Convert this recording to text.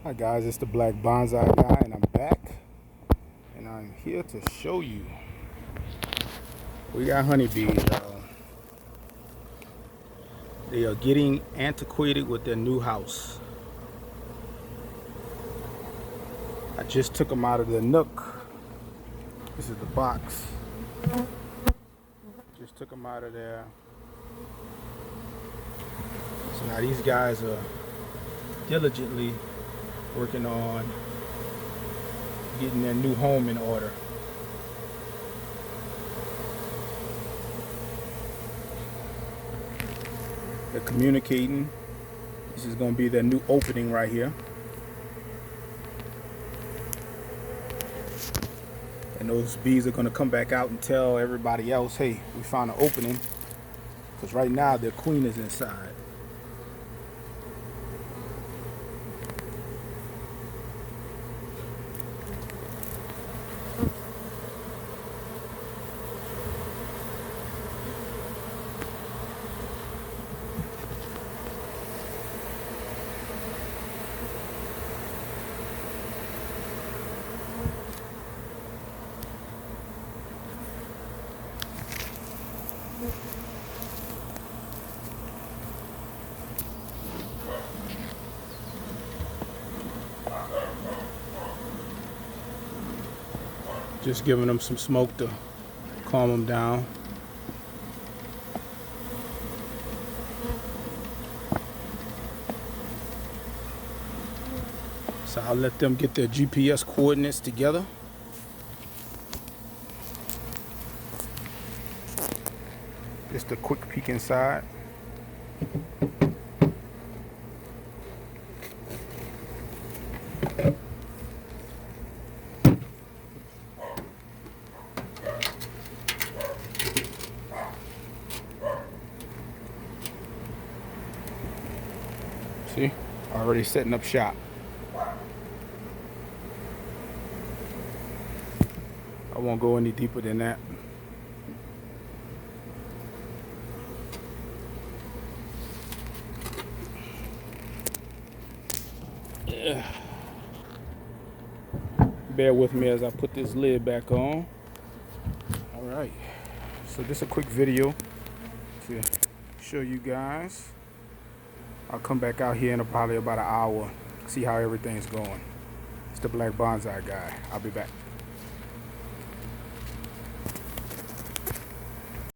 Hi guys, it's the Black Bonsai guy and I'm back and I'm here to show you. We got honeybees. They are getting antiquated with their new house. I just took them out of the nook. This is the box. Just took them out of there. So now these guys are diligently working on getting their new home in order. They're communicating. This is going to be their new opening right here. And those bees are going to come back out and tell everybody else, hey, we found an opening. Because right now their queen is inside. Just giving them some smoke to calm them down. So I'll let them get their GPS coordinates together. Just a quick peek inside. See, already setting up shop. I won't go any deeper than that. Bear with me as I put this lid back on. All right, so this is a quick video to show you guys. I'll come back out here in probably about an hour, see how everything's going. It's the Black Bonsai guy. I'll be back.